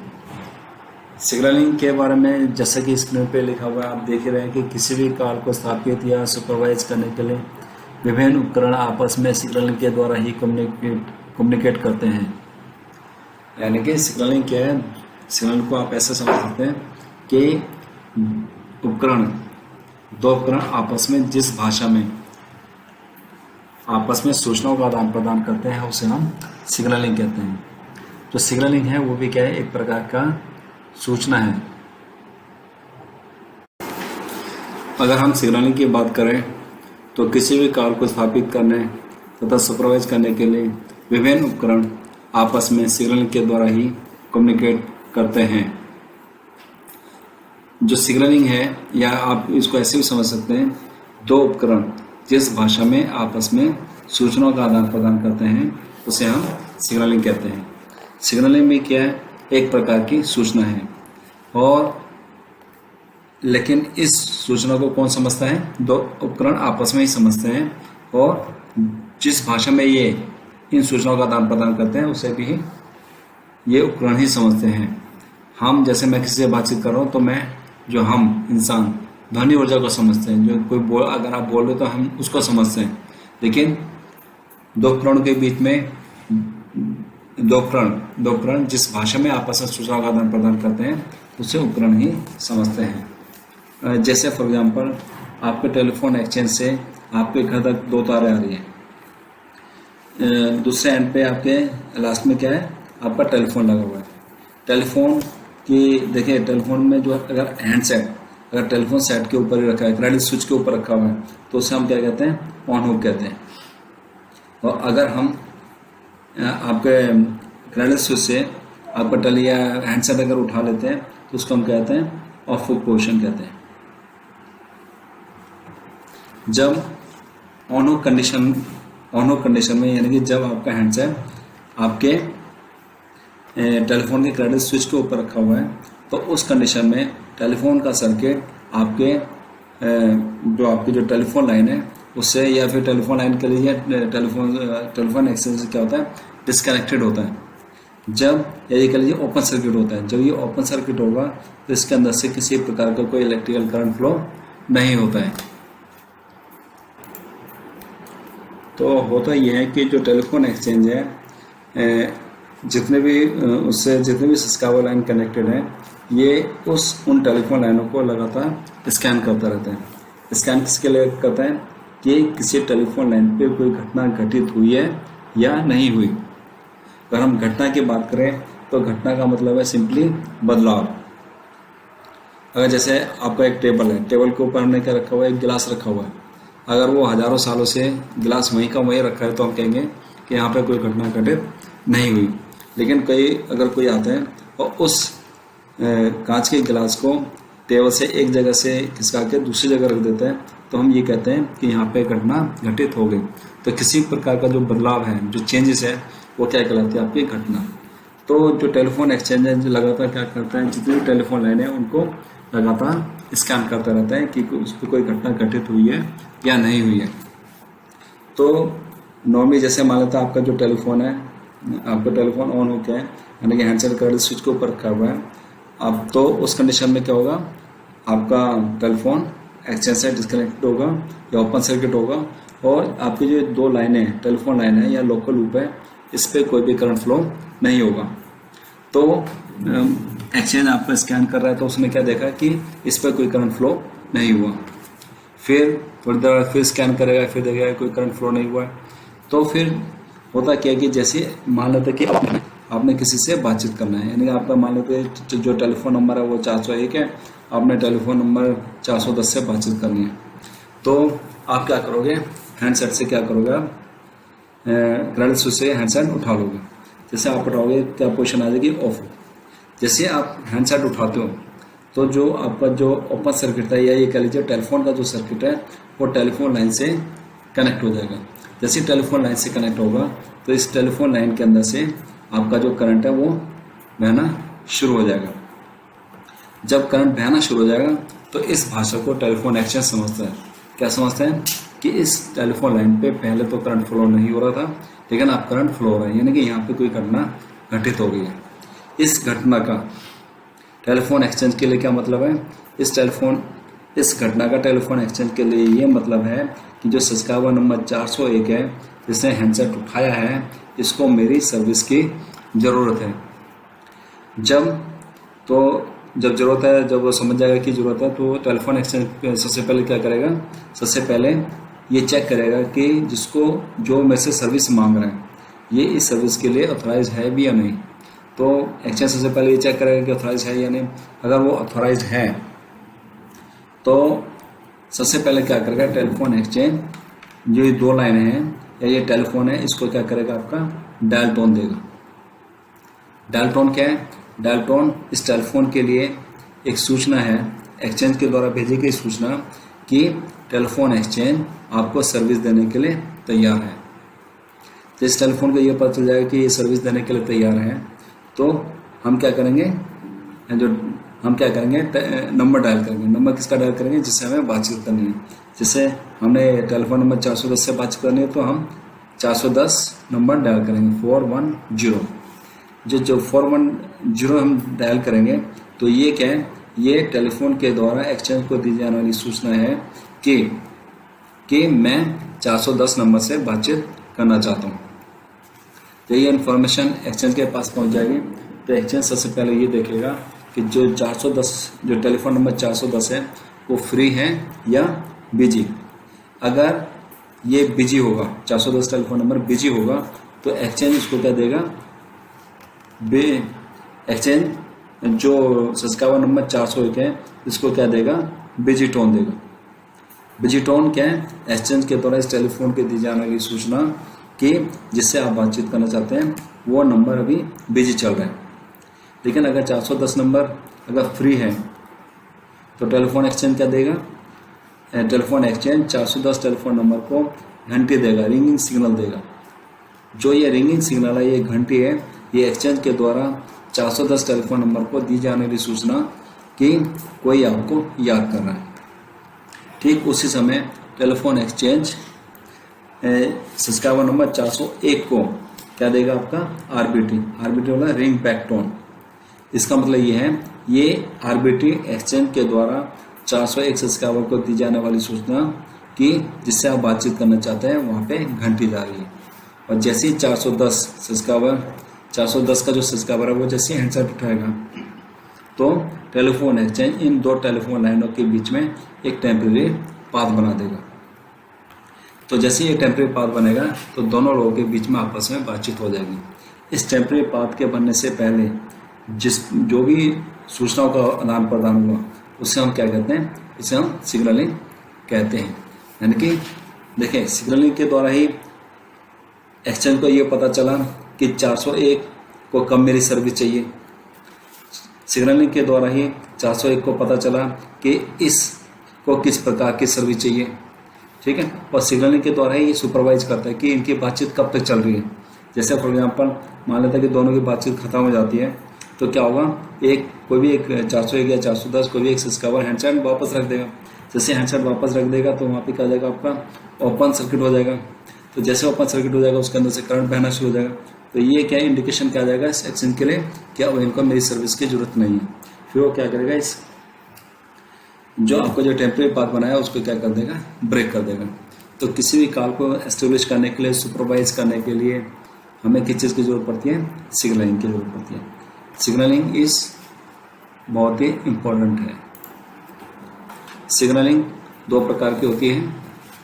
सिग्नलिंग के बारे में जैसा कि स्क्रीन पे लिखा हुआ है आप देख रहे हैं कि किसी भी कार्य को स्थापित या सुपरवाइज करने के लिए विभिन्न उपकरण आपस में सिग्नलिंग के द्वारा ही कम्युनिकेट करते हैं। यानी कि सिग्नलिंग क्या है, सिग्नल को आप ऐसे समझ सकते हैं कि दो उपकरण आपस में जिस भाषा में आपस में सूचनाओं का आदान प्रदान करते हैं उसे हम सिग्नलिंग कहते हैं। तो सिग्नलिंग है वो भी क्या है, एक प्रकार का सूचना है। अगर हम सिग्नलिंग की बात करें तो किसी भी कार्य को स्थापित करने तथा सुपरवाइज करने के लिए विभिन्न उपकरण आपस में सिग्नलिंग के द्वारा ही कम्युनिकेट करते हैं। जो सिग्नलिंग है, या आप इसको ऐसे भी समझ सकते हैं, दो उपकरण जिस भाषा में आपस में सूचनाओं का आदान प्रदान करते हैं उसे हम सिग्नलिंग कहते हैं। सिग्नलिंग में क्या है, एक प्रकार की सूचना है, और लेकिन इस सूचना को कौन समझता है, दो उपकरण आपस में ही समझते हैं, और जिस भाषा में ये इन सूचनाओं का आदान प्रदान करते हैं उसे भी ये उपकरण ही समझते हैं। हम जैसे मैं किसी से बातचीत कर रहा हूँ तो मैं हम इंसान ध्वनि ऊर्जा को समझते हैं, जो कोई अगर आप बोल रहे हो तो हम उसको समझते हैं, लेकिन दो उपकरणों के बीच में दो उपकरण जिस भाषा में आपस में सूचनाओं का आदान प्रदान करते हैं उसे उपकरण ही समझते हैं। जैसे फॉर एग्जांपल आपके टेलीफोन एक्सचेंज से आपके घर तक दो तारें आ रही हैं, दूसरे एंड पे आपके लास्ट में क्या है, आपका टेलीफोन लगा हुआ है। टेलीफोन की देखिए, टेलीफोन में जो अगर हैंडसेट अगर टेलीफोन सेट के ऊपर ही रखा है, क्रेडिट स्विच के ऊपर रखा हुआ है, तो उसे हम क्या कहते हैं, ऑन ऑफ कहते हैं। और अगर हम आपके क्रेडिट स्विच से आपका या हैंडसेट अगर उठा लेते हैं तो उसको हम कहते हैं ऑफ पोजिशन कहते हैं। जब ऑन ऑफ कंडीशन में, यानी कि जब आपका हैंडसेट आपके टेलीफोन के क्रेडिट स्विच के ऊपर रखा हुआ है, तो उस कंडीशन में टेलीफोन का सर्किट आपके आपकी जो टेलीफोन लाइन है उससे, या फिर टेलीफोन लाइन के लिए टेलीफोन एक्सचेंज से क्या होता है, डिस्कनेक्टेड होता है। जब ये कह लीजिए ओपन सर्किट होता है, जब ये ओपन सर्किट होगा तो इसके अंदर से किसी प्रकार का कोई इलेक्ट्रिकल करंट फ्लो नहीं होता है। तो होता यह है कि जो टेलीफोन एक्सचेंज है, जितने भी सब्सक्राइबर लाइन कनेक्टेड है, ये उन टेलीफोन लाइनों को लगातार स्कैन करता रहता है। स्कैन किसके लिए करता है, कि किसी टेलीफोन लाइन पे कोई घटना घटित हुई है या नहीं हुई। अगर हम घटना की बात करें तो घटना का मतलब है सिंपली बदलाव। अगर जैसे आपका एक टेबल है, टेबल के ऊपर हमने क्या रखा हुआ है, एक गिलास रखा हुआ है। अगर वो हजारों सालों से गिलास वहीं का वहीं रखा है तो हम कहेंगे कि यहाँ पे कोई घटना घटित नहीं हुई। लेकिन अगर कोई आता है और उस कांच के गिलास को टेबल से एक जगह से खिसका के दूसरी जगह रख देता है, तो हम ये कहते हैं कि यहाँ पे घटना घटित हो गई। तो किसी प्रकार का जो बदलाव है, जो चेंजेस है, वो क्या कहलाती है, आपकी घटना। तो जो टेलीफोन एक्सचेंज है, जो लगातार क्या करता है, जितनी भी टेलीफोन लाइन है उनको लगातार स्कैन करता रहता है कि उस पर कोई घटना घटित हुई है या नहीं हुई है। तो नॉर्मली जैसे मान लेते हैं आपका जो टेलीफोन है, आपका टेलीफोन ऑन हो गया है, यानी कि हैंडसेट क्रेडिट स्विच के ऊपर रखा हुआ है। अब तो उस कंडीशन में क्या होगा, आपका टेलीफोन एक्सचेंज से डिस्कनेक्ट होगा या ओपन सर्किट होगा, और आपकी जो दो लाइनें, टेलीफोन लाइन है या लोकल लूप है, इस पर कोई भी करंट फ्लो नहीं होगा। तो एक्सचेंज आपका स्कैन कर रहा है तो उसने क्या देखा कि इस पर कोई करंट फ्लो नहीं हुआ। फिर थोड़ी देर बाद फिर स्कैन करेगा, फिर देखेगा कोई करंट फ्लो नहीं हुआ। तो फिर होता क्या कि जैसे मान लेते कि आपने किसी से बातचीत करना है, यानी कि आपका मान लेते जो टेलीफोन नंबर है वो 401 है, आपने टेलीफोन नंबर 410 से बातचीत करनी है। तो आप क्या करोगे, हैंडसेट से क्या करोगे, क्रेडिट स्विच से हैंडसेट उठा लोगे। जैसे आप उठाओगे क्या पोजीशन आ जाएगी, ऑफ। जैसे आप हैंडसेट उठाते हो तो जो आपका जो ओपन सर्किट है, या ये कह लीजिए टेलीफोन का जो सर्किट है, वो टेलीफोन लाइन से कनेक्ट हो जाएगा। जैसे टेलीफोन लाइन से कनेक्ट होगा तो इस टेलीफोन लाइन के अंदर से आपका जो करंट है वो बहना शुरू हो जाएगा। जब करंट बहना शुरू हो जाएगा तो इस भाषा को टेलीफोन एक्सचेंज समझता है। क्या समझते हैं कि इस टेलीफोन लाइन पे पहले तो करंट फ्लो नहीं हो रहा था, लेकिन अब करंट फ्लो हो रहा है, यानी कि यहाँ पे कोई घटना घटित हो गई है। इस घटना का टेलीफोन एक्सचेंज के लिए क्या मतलब है, इस घटना का टेलीफोन एक्सचेंज के लिए ये मतलब है कि जो सब्सक्राइबर नंबर 401 है, जिसने हैंडसेट उठाया है, इसको मेरी सर्विस की ज़रूरत है। जब ज़रूरत है, जब वो समझ जाएगा कि ज़रूरत है, तो टेलीफोन एक्सचेंज सबसे पहले क्या करेगा, सबसे पहले ये चेक करेगा कि जो मेरे से सर्विस मांग रहा है, ये इस सर्विस के लिए ऑथराइज है भी या नहीं। तो एक्सचेंज सबसे पहले ये चेक करेगा कि ऑथराइज है या नहीं। अगर वो ऑथराइज है तो सबसे पहले क्या करेगा, टेलीफोन एक्सचेंज जो ये 2 लाइनें हैं या ये टेलीफोन है, इसको क्या करेगा, आपका डायल टोन देगा। डायल टोन क्या है? डायल टोन इस टेलीफोन के लिए एक सूचना है, एक्सचेंज के द्वारा भेजी गई सूचना कि टेलीफोन एक्सचेंज आपको सर्विस देने के लिए तैयार है। तो इस टेलीफोन को ये पता चल जाएगा कि ये सर्विस देने के लिए तैयार है, तो हम क्या करेंगे, नंबर डायल करेंगे। नंबर किसका डायल करेंगे? जिससे हमें बातचीत करनी है। जैसे हमने टेलीफोन नंबर 410 से बातचीत करनी है तो हम 410 नंबर डायल करेंगे, 410। जो 410 हम डायल करेंगे तो ये क्या है, ये टेलीफोन के द्वारा एक्सचेंज को दी जाने वाली सूचना है कि मैं 410 नंबर से बातचीत करना चाहता हूँ। तो ये इन्फॉर्मेशन एक्सचेंज के पास पहुँच जाएगी। तो एक्सचेंज सबसे पहले ये देखेगा कि जो 410 जो टेलीफोन नंबर 410 है वो फ्री है या बिजी। अगर ये बिजी होगा, 410 टेलीफोन नंबर बिजी होगा, तो एक्सचेंज इसको क्या देगा, एक्सचेंज जो सब्सक्राइबर नंबर 401 है इसको क्या देगा, बिजी टोन देगा। बिजी टोन क्या है? एक्सचेंज के द्वारा इस टेलीफोन के दी जाने वाली सूचना कि जिससे आप बातचीत करना चाहते हैं वो नंबर अभी बिजी चल रहा है। लेकिन अगर 410 नंबर अगर फ्री है तो टेलीफोन एक्सचेंज क्या देगा, टेलीफोन एक्सचेंज 410 टेलीफोन नंबर को घंटी देगा, रिंगिंग सिग्नल देगा। जो ये रिंगिंग सिग्नल है, ये घंटी है, ये एक्सचेंज के द्वारा 410 टेलीफोन नंबर को दी जाने वाली सूचना कि कोई आपको याद कर रहा है। ठीक उसी समय टेलीफोन एक्सचेंज सब्सक्राइबर नंबर 401 को क्या देगा, आपका आरबीटी वाला रिंग बैक टोन। इसका मतलब ये है, ये आरबीटी एक्सचेंज के द्वारा 401 सब्सक्राइबर को दी जाने वाली सूचना कि जिससे आप बातचीत करना चाहते हैं वहाँ पे घंटी जा रही है। और जैसे ही 410 का जो सब्सक्राइबर है वो जैसे हैंडसेट उठाएगा तो टेलीफोन एक्सचेंज इन 2 टेलीफोन लाइनों के बीच में एक टेम्परेरी पाथ बना देगा। तो जैसे ये टेम्परेरी पाथ बनेगा तो दोनों लोगों के बीच में आपस में बातचीत हो जाएगी। इस टेम्परेरी पाथ के बनने से पहले जो भी सूचनाओं का आदान प्रदान हुआ उससे हम क्या कहते हैं, इसे हम सिग्नलिंग कहते हैं। यानी कि देखिए, सिग्नलिंग के द्वारा ही एक्सचेंज को ये पता चला कि 401 को कब मेरी सर्विस चाहिए। सिग्नलिंग के द्वारा ही 401 को पता चला कि इसको किस प्रकार की सर्विस चाहिए। ठीक है, और सिग्नलिंग के द्वारा ही ये सुपरवाइज करता है कि इनकी बातचीत कब तक चल रही है। जैसे फॉर एग्जांपल मान लेते हैं कि दोनों की बातचीत खत्म हो जाती है तो क्या होगा, कोई भी एक 401 या 410 कोई भी एक सब्सक्राइबर हैंडसेट वापस रख देगा। जैसे हैंडसेट वापस रख देगा तो वहाँ पे क्या हो जाएगा, आपका ओपन सर्किट हो जाएगा। तो जैसे ओपन सर्किट हो जाएगा उसके अंदर से करंट बहना शुरू हो जाएगा। तो ये क्या इंडिकेशन क्या जाएगा इस एक्सचेंज के लिए, क्या अब इनको मेरी सर्विस की जरूरत नहीं है। फिर वो क्या करेगा, इस जो आपको जो टेम्परेरी पाथ बनाया उसको क्या कर देगा, ब्रेक कर देगा। तो किसी भी कॉल को एस्टेब्लिश करने के लिए, सुपरवाइज करने के लिए हमें किस चीज़ की जरूरत पड़ती है, सिग्नलिंग की जरूरत पड़ती है। सिग्नलिंग इस बहुत ही इम्पोर्टेंट है। सिग्नलिंग 2 प्रकार की होती है।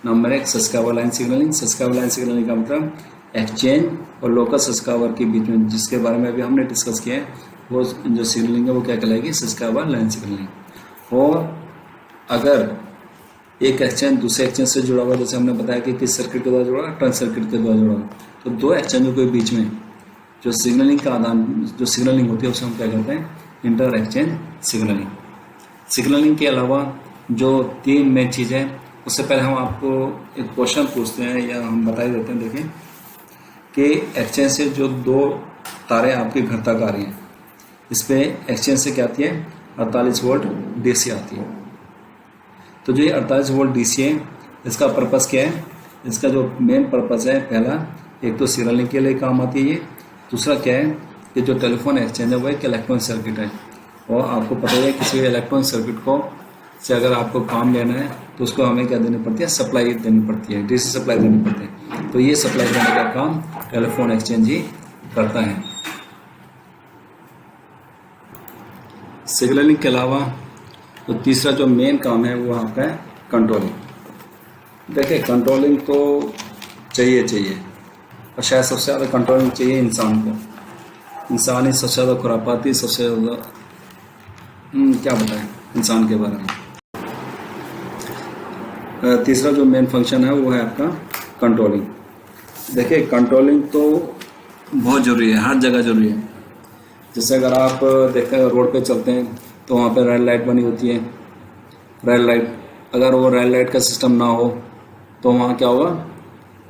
Number 1 subscriber line signalling. Subscriber line signalling का मतलब एक्सचेंज और लोकल सब्सक्राइबर के बीच में, जिसके बारे में अभी हमने डिस्कस किया है, वो जो सिग्नलिंग है वो क्या कहलाएगी, सब्सक्राइबर लाइन सिग्नलिंग। और अगर एक एक्सचेंज दूसरे एक्सचेंज से जुड़ा हुआ, जैसे हमने बताया कि किस सर्किट के द्वारा जुड़ा, ट्रांस सर्किट के द्वारा जुड़ा, तो 2 एक्सचेंजों के बीच में जो सिग्नलिंग का आदान, जो सिग्नलिंग होती है उसे हम क्या कहते हैं, इंटर एक्सचेंज सिग्नलिंग। सिग्नलिंग के अलावा जो 3 मेन चीज़ है, उससे पहले हम आपको एक क्वेश्चन पूछते हैं या हम बता ही देते हैं। देखें कि एक्सचेंज से जो 2 तारें आपके घर तक आ रही हैं, इस पर एक्सचेंज से क्या आती है, 48 वोल्ट डीसी आती है। तो जो ये 48 वोल्ट डीसी है, इसका पर्पस क्या है, इसका जो मेन पर्पस है, पहला एक तो सिग्नलिंग के लिए काम आती है ये। दूसरा क्या है कि जो टेलीफोन एक्सचेंज है वो एक इलेक्ट्रॉनिक सर्किट है, और आपको पता है किसी इलेक्ट्रॉनिक सर्किट को से अगर आपको काम लेना है तो उसको हमें क्या देनी पड़ती है, सप्लाई देनी पड़ती है, डीसी सप्लाई देनी पड़ती है। तो ये सप्लाई देने का काम टेलीफोन एक्सचेंज ही करता है। सिग्नलिंग के अलावा तो तीसरा जो मेन काम है वो आपका है कंट्रोलिंग। देखिए, कंट्रोलिंग तो चाहिए और शायद सबसे ज़्यादा कंट्रोलिंग चाहिए इंसान को। इंसान ही सबसे ज़्यादा खुरापाती, सबसे ज़्यादा क्या बताएं इंसान के बारे में। तीसरा जो मेन फंक्शन है वो है आपका कंट्रोलिंग। देखिए कंट्रोलिंग तो बहुत ज़रूरी है, हर जगह ज़रूरी है। जैसे अगर आप देखते हैं रोड पे चलते हैं तो वहाँ पे रेड लाइट बनी होती है। रेड लाइट, अगर वो रेड लाइट का सिस्टम ना हो तो वहाँ क्या होगा,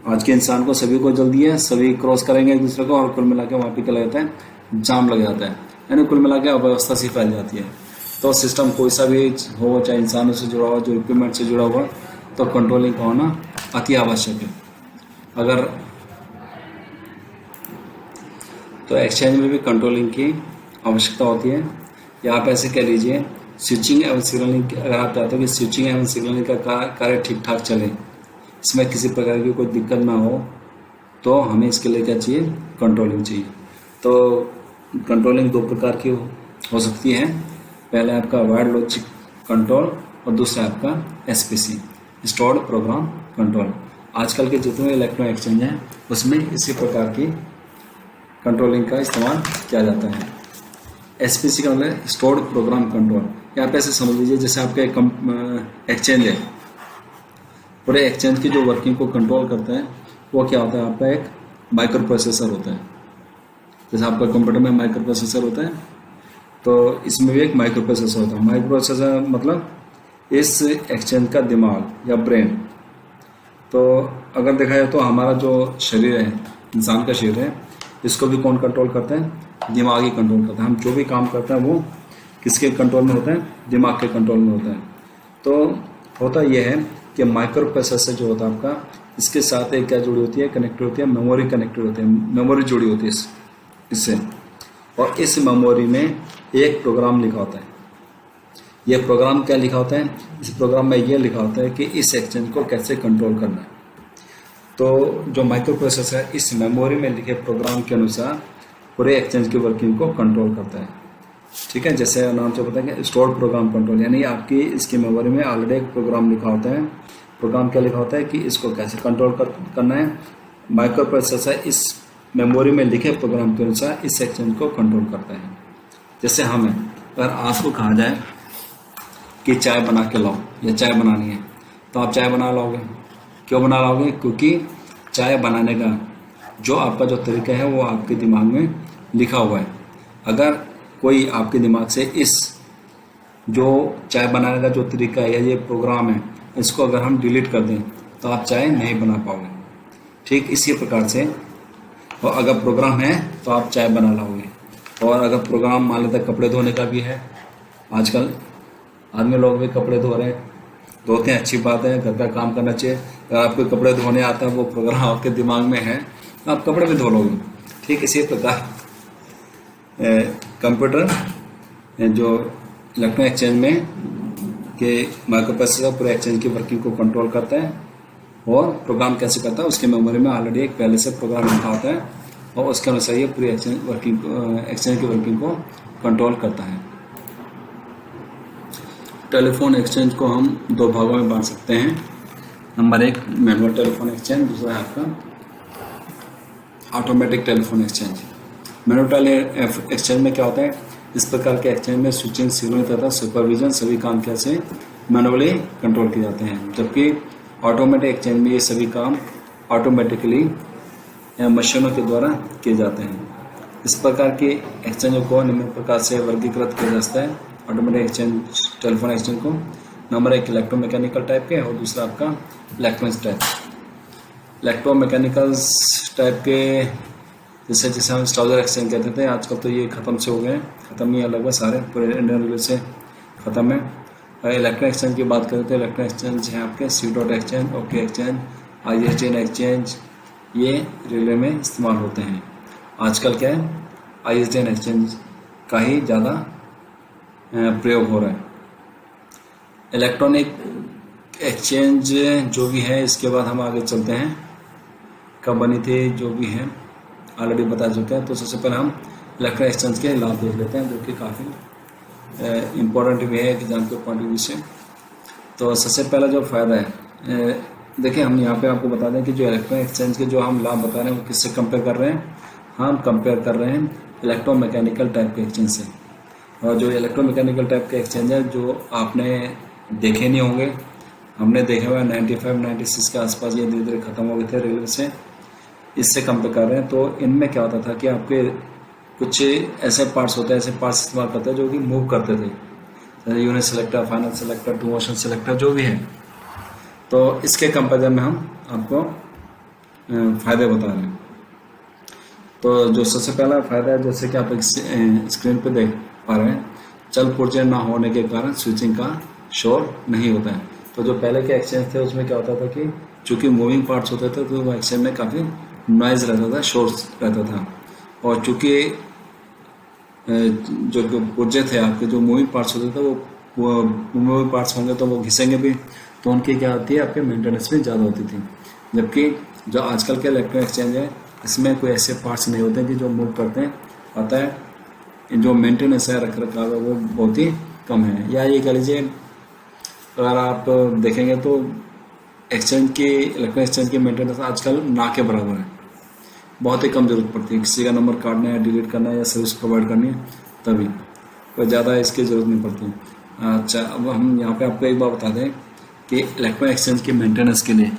आज के इंसान को सभी को जल्दी है, सभी क्रॉस करेंगे एक दूसरे को, और कुल मिला के वहाँ पे क्या लग जाता है, जाम लग जाता है, यानी कुल मिला के अव्यवस्था सी फैल जाती है। तो सिस्टम कोई सा भी हो, चाहे इंसानों से जुड़ा हो, जो इक्विपमेंट से जुड़ा हुआ, तो कंट्रोलिंग का होना अति आवश्यक है। अगर तो एक्सचेंज में भी कंट्रोलिंग की आवश्यकता होती है। या आप ऐसे कह लीजिए स्विचिंग एवं सिग्नलिंग, अगर आप चाहते हो कि स्विचिंग एवं सिग्नलिंग का कार्य ठीक ठाक चले, इसमें किसी प्रकार की कोई दिक्कत ना हो, तो हमें इसके लिए क्या चाहिए, कंट्रोलिंग चाहिए। तो कंट्रोलिंग दो प्रकार की हो सकती है। पहले आपका वायर्ड लॉजिक कंट्रोल और दूसरा आपका एसपीसी, स्टोर्ड प्रोग्राम कंट्रोल। आजकल के जितने इलेक्ट्रॉनिक एक्सचेंज हैं उसमें इसी प्रकार की कंट्रोलिंग का इस्तेमाल किया जाता है। एसपीसी का मतलब स्टोर्ड प्रोग्राम कंट्रोल। यहाँ पे ऐसे समझ लीजिए जैसे आपका एक एक्सचेंज है, पूरे एक्सचेंज की जो वर्किंग को कंट्रोल करता है वो क्या होता है, आपका एक माइक्रो प्रोसेसर होता है। जैसे आपका कंप्यूटर में माइक्रो प्रोसेसर होता है, तो इसमें भी एक माइक्रो प्रोसेसर होता है। माइक्रो प्रोसेसर मतलब इस एक्सचेंज का दिमाग या ब्रेन। तो अगर देखा जाए तो हमारा जो शरीर है, इंसान का शरीर है, इसको भी कौन कंट्रोल करता है, दिमाग ही कंट्रोल करता है। हम जो भी काम करते हैं वो किसके कंट्रोल में होता है, दिमाग के कंट्रोल में होता है। तो होता यह है कि माइक्रो प्रोसेसर जो होता है आपका, इसके साथ एक क्या जुड़ी होती है, कनेक्टेड होती है, मेमोरी कनेक्टेड होती है, मेमोरी जुड़ी होती है इससे। और इस मेमोरी में एक प्रोग्राम लिखा होता है। यह प्रोग्राम क्या लिखा होता है, इस प्रोग्राम में यह लिखा होता है कि इस एक्सचेंज को कैसे कंट्रोल करना है। तो जो माइक्रो प्रोसेसर है इस मेमोरी में लिखे प्रोग्राम के अनुसार पूरे एक्सचेंज की वर्किंग को कंट्रोल करता है। ठीक है, जैसे नाम से पता है कि स्टोर्ड प्रोग्राम कंट्रोल, यानी आपकी इसकी मेमोरी में ऑलरेडी एक प्रोग्राम लिखा होता है। प्रोग्राम क्या लिखा होता है कि इसको कैसे कंट्रोल करना है। माइक्रो प्रोसेसर इस मेमोरी में लिखे प्रोग्राम के अनुसार इस एक्सचेंज को कंट्रोल करता है। जैसे हमें अगर आपको कहा जाए कि चाय बना के लाओ या चाय बनानी है, तो आप चाय बना लाओगे। क्यों बना लाओगे, क्योंकि चाय बनाने का जो आपका जो तरीका है वो आपके दिमाग में लिखा हुआ है। अगर कोई आपके दिमाग से इस जो चाय बनाने का जो तरीका है या ये प्रोग्राम है, इसको अगर हम डिलीट कर दें तो आप चाय नहीं बना पाओगे। ठीक इसी प्रकार से, और अगर प्रोग्राम है तो आप चाय बना लाओगे। और अगर प्रोग्राम मान लेते कपड़े धोने का भी है, आजकल आदमी लोग भी कपड़े धो रहे हैं, धोते हैं, अच्छी बात है, घर का काम करना चाहिए। अगर आपको कपड़े धोने आता है, वो प्रोग्राम आपके दिमाग में है, तो आप कपड़े भी धो लोगे। ठीक इसी प्रकार कंप्यूटर जो इलेक्ट्रॉनिक एक्सचेंज में के माइक्रो प्रोसेसर पूरे एक्सचेंज की वर्किंग को कंट्रोल करता है। और प्रोग्राम कैसे करता है, उसके मेमोरी में ऑलरेडी एक पहले से प्रोग्राम लिखा होता है और उसके अनुसार ये पूरी एक्सचेंज की वर्किंग को कंट्रोल करता है। टेलीफोन एक्सचेंज को हम दो भागों में बांट सकते हैं। नंबर एक मैनुअल टेलीफोन एक्सचेंज, दूसरा है आपका automatic telephone exchange. Manual exchange में क्या होता है, इस प्रकार के एक्सचेंज में स्विचिंग, सिग्नलिंग तथा सुपरविजन सभी काम कैसे मैनुअली कंट्रोल किए जाते हैं। जबकि ऑटोमेटिक एक्सचेंज में ये सभी काम ऑटोमेटिकली मशीनों के द्वारा किए जाते हैं। इस प्रकार के एक्सचेंजों को निम्न प्रकार से वर्गीकृत किया जा सकता है ऑटोमेटिक एक्सचेंज, टेलीफोन एक्सचेंज को। नंबर एक इलेक्ट्रोमैकेनिकल टाइप के और दूसरा आपका इलेक्ट्रॉनिक्स टाइप। इलेक्ट्रोमैकेनिकल टाइप के जैसे जैसे हम स्टाउजर एक्सचेंज कहते थे, आजकल तो ये ख़त्म से हो गए, ख़त्म ही लगभग सारे पूरे इंडियन रेलवे से ख़त्म है। इलेक्ट्रॉनिक एक्सचेंज की बात करें तो इलेक्ट्रॉनिक एक्सचेंज है आपके C dot exchange, okay exchange, ISDN exchange, ये रेलवे में इस्तेमाल होते हैं। आजकल क्या है, ISDN एक्सचेंज का ही ज़्यादा प्रयोग हो रहा है। इलेक्ट्रॉनिक एक्सचेंज जो भी है, इसके बाद हम आगे चलते हैं, कब बनी थी जो भी है ऑलरेडी बता चुके हैं। तो सबसे पहले हम इलेक्ट्रॉनिक एक्सचेंज के लाभ देख लेते हैं, जो कि काफ़ी इम्पोर्टेंट भी है एग्जाम के पॉइंट ऑफ व्यू से। तो सबसे पहला जो फ़ायदा है, देखिए हम यहाँ पे आपको बता दें कि जो इलेक्ट्रॉनिक एक्सचेंज के जो हम लाभ बता रहे हैं वो किससे कंपेयर कर रहे हैं, हम कंपेयर कर रहे हैं इलेक्ट्रोमैकेनिकल टाइप के एक्सचेंज से। और जो इलेक्ट्रोमैकेनिकल टाइप के एक्सचेंज है जो आपने देखे नहीं होंगे, हमने देखा हुआ 95 96 के आसपास ये धीरे धीरे ख़त्म हो गए थे रेलवे से, इससे कंपेयर कर रहे हैं। तो इनमें क्या होता था कि आपके कुछ ऐसे पार्ट्स होते हैं, ऐसे पार्ट्स इस्तेमाल करते हैं जो कि मूव करते थे, unit selector, final selector, two motion selector, जो भी है। तो इसके कंपेरिजन में हम आपको फ़ायदे बता रहे हैं। तो जो सबसे पहला फ़ायदा है, जैसे कि आप स्क्रीन पे देख पा रहे हैं, चल पुर्जे ना होने के कारण स्विचिंग का शोर नहीं होता है। तो जो पहले के एक्सचेंज थे उसमें क्या होता था कि चूंकि मूविंग पार्ट्स होते थे तो वो एक्सचेंज में काफ़ी नॉइज़ रहता था, शोर रहता था। और चूंकि जो पुर्जे थे आपके, जो मूविंग पार्ट्स होते थे वो मूविंग पार्ट्स होंगे तो वो घिसेंगे भी, तो उनकी क्या होती है, आपके मेंटेनेंस भी ज़्यादा होती थी। जबकि जो आजकल के इलेक्ट्रॉनिक एक्सचेंज है इसमें कोई ऐसे पार्ट्स नहीं होते कि जो मूव करते हैं, पता है जो मेंटेनेंस है, रख रखाव है, वो बहुत ही कम है। या ये कह लीजिए, अगर आप देखेंगे तो एक्सचेंज की, इलेक्ट्रॉनिक एक्सचेंज की मेंटेनेंस आजकल ना के बराबर है, बहुत ही कम जरूरत पड़ती है। किसी का नंबर काटना है, डिलीट करना है या सर्विस प्रोवाइड करनी है, तभी कोई ज़्यादा इसकी ज़रूरत नहीं पड़ती। अच्छा, अब हम यहाँ पे आपको एक बात बता दें कि इलेक्ट्रॉनिक एक्सचेंज की मेंटेनेंस के लिए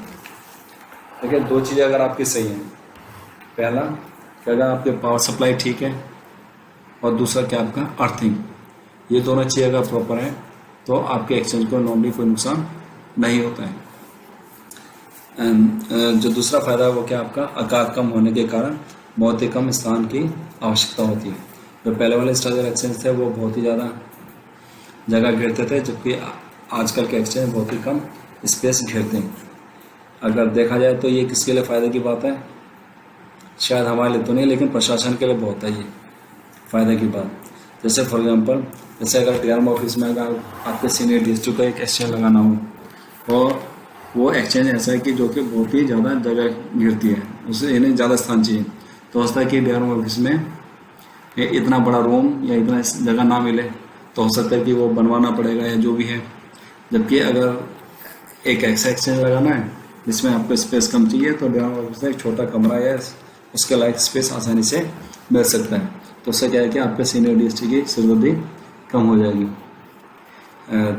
देखिए, दो चीज़ें अगर आपकी सही हैं, पहला कि अगर आपके पावर सप्लाई ठीक है, और दूसरा क्या आपका अर्थिंग, ये दोनों चीज़ें अगर प्रॉपर हैं तो आपके एक्सचेंज को नॉर्मली कोई नुकसान नहीं होता है। जो दूसरा फ़ायदा है वो क्या, आपका आकार कम होने के कारण बहुत ही कम स्थान की आवश्यकता होती है। जो पहले वाले स्ट्रक्चर एक्सचेंज थे वो बहुत ही ज़्यादा जगह घेरते थे, जबकि आजकल के एक्सचेंज बहुत ही कम स्पेस घेरते हैं। अगर देखा जाए तो ये किसके लिए फ़ायदे की बात है, शायद हमारे लिए तो नहीं, लेकिन प्रशासन के लिए बहुत है ये फ़ायदे की बात। जैसे फॉर एग्जांपल, जैसे अगर डीआरएम ऑफिस में अगर आपके सीनियर डीएसपी का एक एक्सचेंज लगाना हो, और वो एक्सचेंज ऐसा है कि जो कि बहुत ही ज़्यादा जगह घेरती है, उसे इन्हें ज़्यादा स्थान चाहिए, तो हो सकता है कि डीआरएम ऑफिस में इतना बड़ा रूम या इतना जगह ना मिले, तो हो सकता है कि वो बनवाना पड़ेगा या जो भी है। जबकि अगर एक ऐसा एक्सचेंज लगाना है जिसमें आपको स्पेस कम चाहिए, तो डीआरएम ऑफिस में एक छोटा कमरा या उसके लायक स्पेस आसानी से मिल सकता है। तो उससे क्या है कि आपके सीनियर डीएसपी की जरूरत भी कम हो जाएगी।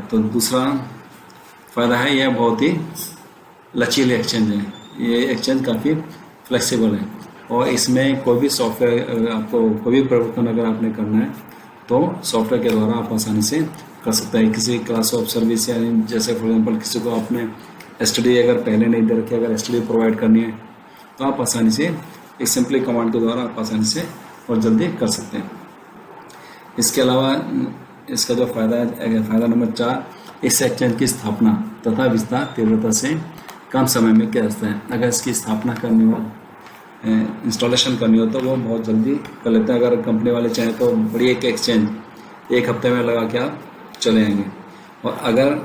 तो दूसरा फ़ायदा है, यह बहुत ही लचीले एक्सचेंज है। ये एक्सचेंज काफ़ी फ्लेक्सिबल है, और इसमें कोई भी सॉफ्टवेयर, आपको कोई भी परिवर्तन अगर आपने करना है तो सॉफ्टवेयर के द्वारा आप आसानी से कर सकते हैं। किसी क्लास ऑफ सर्विस, या जैसे फॉर एग्जांपल किसी को आपने एसटीडी अगर पहले नहीं दे रखी, अगर एसटीडी प्रोवाइड करनी है तो आप आसानी से एक सिंपली कमांड के द्वारा आप आसानी से और जल्दी कर सकते हैं। इसके अलावा इसका जो फ़ायदा है, फ़ायदा नंबर 4, इस एक्सचेंज की स्थापना तथा विस्तार तीव्रता से कम समय में किया जाता है। अगर इसकी स्थापना करनी हो, इंस्टॉलेशन करनी हो, तो वो बहुत जल्दी कर लेते हैं। अगर कंपनी वाले चाहें तो बड़ी एक एक्सचेंज 1 हफ्ते में लगा के आप चले आएंगे। और अगर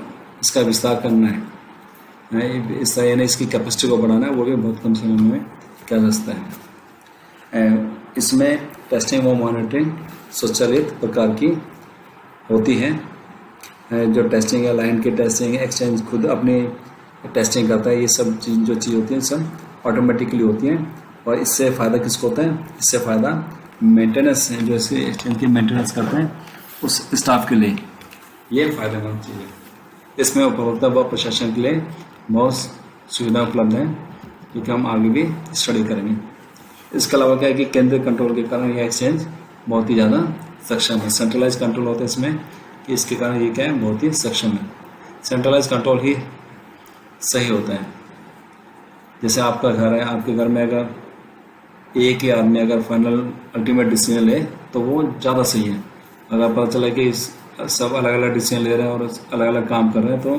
इसका विस्तार करना है, इस यानी इसकी कैपेसिटी को बढ़ाना है, वो भी बहुत कम समय में किया जा सकता है। इसमें टेस्टिंग और मॉनिटरिंग स्वचालित प्रकार की होती है। जो टेस्टिंग है, लाइन की टेस्टिंग, एक्सचेंज खुद अपनी टेस्टिंग करता है, ये सब जो चीज़ होती है सब ऑटोमेटिकली होती हैं। और इससे फ़ायदा किसको होता है, इससे फ़ायदा मेंटेनेंस है, जो इसके एक्सचेंज की मेंटेनेंस करते हैं उस स्टाफ के लिए ये फ़ायदेमंद चीज़ है। इसमें उपभोक्ता व प्रशासन के लिए बहुत सुविधा उपलब्ध है, क्योंकि हम आगे भी स्टडी करेंगे। इसके अलावा क्या है कि केंद्रीय कंट्रोल के कारण यह एक्सचेंज बहुत ही ज़्यादा सक्षम है। सेंट्रलाइज कंट्रोल होता है इसमें, कि इसके कारण ये क्या है, बहुत ही सक्षम है। सेंट्रलाइज कंट्रोल ही सही होता है। जैसे आपका घर है, आपके घर में अगर एक ही आदमी अगर फाइनल अल्टीमेट डिसीजन ले तो वो ज़्यादा सही है। अगर पता चला कि सब अलग अलग डिसीजन ले रहे हैं और अलग अलग काम कर रहे हैं तो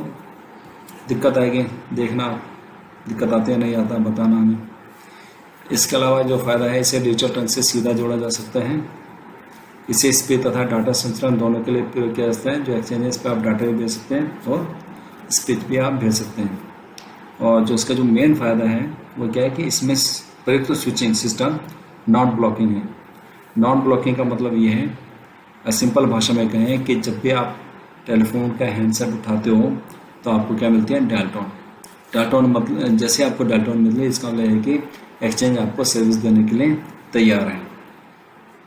दिक्कत आएगी। देखना दिक्कत आती है, नहीं आता बताना हमें। इसके अलावा जो फ़ायदा है, इसे डिजिटल ढंग से सीधा जोड़ा जा सकता है। इसे स्पीड तथा डाटा संचरण दोनों के लिए प्रयोग किया जाता है। जो एक्सचेंजेस पे आप डाटा भी भेज सकते हैं और स्पीच भी आप भेज सकते हैं। और जो इसका जो मेन फ़ायदा है वो क्या है कि इसमें प्रयुक्त स्विचिंग सिस्टम नॉट ब्लॉकिंग है। नॉट ब्लॉकिंग का मतलब ये है, सिंपल भाषा में कहें कि जब भी आप टेलीफोन का हैंडसेट उठाते हो तो आपको क्या मिलती है, डायल टोन। डायल टोन मतलब जैसे आपको डायल टोन मिलती है, इसका मतलब है कि एक्सचेंज आपको सर्विस देने के लिए तैयार है।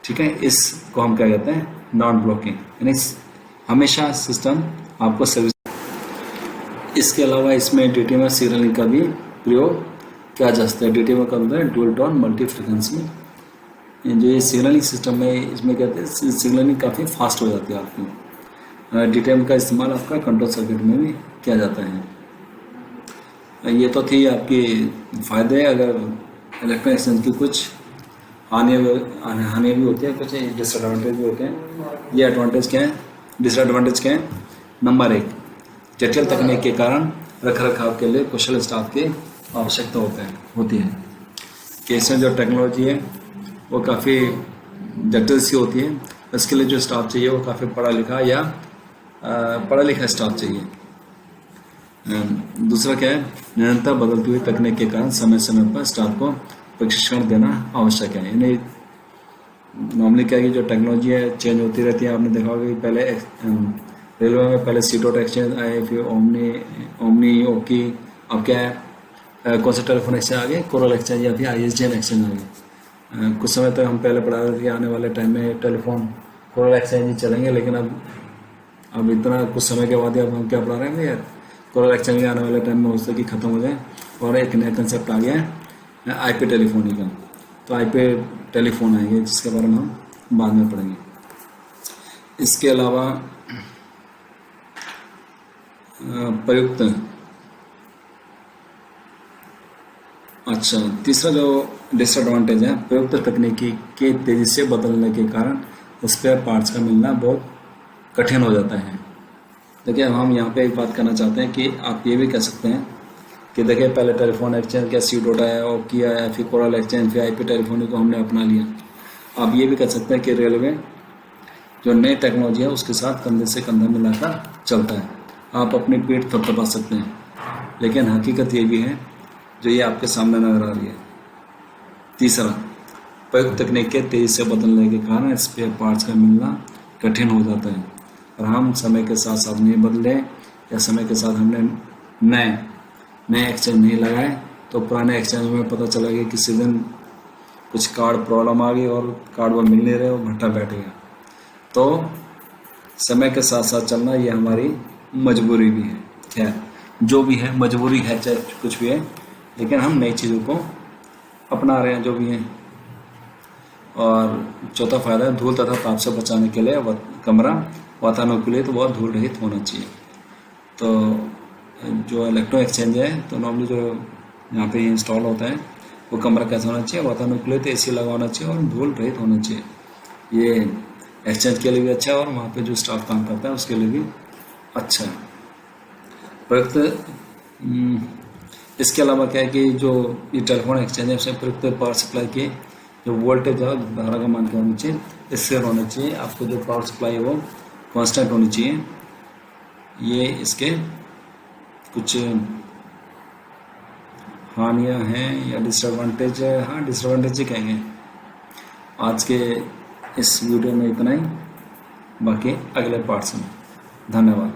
ठीक है, इसको हम क्या कहते हैं, नॉट ब्लॉकिंग, यानी हमेशा सिस्टम आपको सर्विस। इसके अलावा इसमें DTMS सिग्नलिंग का भी प्रयोग किया जा सकता है। DTMS का मतलब है ड्यूल टोन मल्टी फ्रिक्वेंसी। जो ये सिग्नलिंग सिस्टम है इसमें कहते हैं सिग्नलिंग काफ़ी फास्ट हो जाती है आपकी। DTMS का इस्तेमाल आपका कंट्रोल सर्किट में भी किया जाता है। ये तो थी आपकी फ़ायदे। अगर इलेक्ट्रॉनिक एक्सचेंज की कुछ हानियाँ भी होती है, कुछ डिसएडवांटेज भी होते हैं। ये एडवांटेज क्या है, डिसएडवांटेज क्या है? नंबर 1, जटिल तकनीक के कारण रख रखाव के लिए कुशल स्टाफ की आवश्यकता होती है। कि इसमें जो टेक्नोलॉजी है वो काफ़ी जटिल सी होती है, इसके लिए जो स्टाफ चाहिए वो काफ़ी पढ़ा लिखा स्टाफ चाहिए। दूसरा क्या है, निरंतर बदलती हुई तकनीक के कारण समय समय पर स्टाफ को प्रशिक्षण देना आवश्यक है। यानी नॉर्मली क्या है कि जो टेक्नोलॉजी है चेंज होती रहती है। आपने देखा होगा कि पहले रेलवे में पहले सीटोट एक्सचेंज आए, फिर ओमनी ओकी, अब क्या है कौन सा टेलीफोन एक्सचेंज आ गए, कोरल एक्सचेंज या फिर ISDN एक्सचेंज आ गए। कुछ समय तक हम पहले पढ़ा रहे थे कि आने वाले टाइम में टेलीफोन कोरल एक्सचेंज ही चलेंगे, लेकिन अब इतना कुछ समय के बाद अब हम क्या पढ़ा रहे हैं यार, कोरल एक्सचेंज आने वाले टाइम में हो सकता है कि ख़त्म हो जाए और एक नया कंसेप्ट आ गया है IP टेलीफोनी का। तो IP टेलीफोन आएंगे जिसके बारे में हम बाद में पढ़ेंगे। इसके अलावा प्रयुक्त तीसरा जो डिसएडवांटेज है, प्रयुक्त तकनीकी के तेजी से बदलने के कारण स्पेयर पार्ट्स का मिलना बहुत कठिन हो जाता है। देखिए हम यहाँ पे एक बात करना चाहते हैं कि आप ये भी कह सकते हैं कि देखिए पहले टेलीफोन एक्सचेंज क्या सीटोट आया और किया है, फिर कोरल एक्सचेंज, फिर IP टेलीफोनी को हमने अपना लिया। आप ये भी कह सकते हैं कि रेलवे जो नई टेक्नोलॉजी है उसके साथ कंधे से कंधा मिलाकर चलता है। आप अपनी पीठ थपथपा सकते हैं, लेकिन हकीकत ये भी है जो ये आपके सामने नजर आ रही है। तीसरा, प्रयुक्त तकनीक के तेजी से बदलने के कारण स्पेयर पार्ट्स का मिलना कठिन हो जाता है और हम समय के साथ साथ नहीं बदले या समय के साथ हमने नए एक्सचेंज नहीं लगाए तो पुराने एक्सचेंज में पता चला कि किसी दिन कुछ कार्ड प्रॉब्लम आ गई और कार्ड वो मिल नहीं रहे और भट्टा बैठ गया। तो समय के साथ साथ चलना ये हमारी मजबूरी भी है। खैर जो भी है, मजबूरी है चाहे कुछ भी है, लेकिन हम नई चीज़ों को अपना रहे हैं जो भी है। और चौथा फायदा है, धूल तथा ताप से बचाने के लिए कमरा वातानुकूलित तो बहुत धूल रहित होना चाहिए। तो जो इलेक्ट्रो एक्सचेंज है तो नॉर्मली जो यहाँ पे इंस्टॉल होता है वो कमरा कैसा होना चाहिए, वातानुकूलित AC लगा होना चाहिए और धूल रहित होना चाहिए। ये एक्सचेंज के लिए भी अच्छा है और वहाँ पे जो स्टाफ काम करता है उसके लिए भी अच्छा है। प्रयुक्त इसके अलावा क्या है कि जो ये टेलीफोन एक्सचेंज है उसमें प्रयुक्त पावर सप्लाई की जो वोल्टेज और धारा का मान क्या होना चाहिए, इससे होना चाहिए। आपको जो पावर सप्लाई है वो कांस्टेंट होनी चाहिए। ये इसके कुछ हानियाँ हैं या डिसएडवांटेज है, हाँ डिसएडवांटेज ही कहेंगे। आज के इस वीडियो में इतना ही, बाकी अगले पार्ट्स में। धन्यवाद।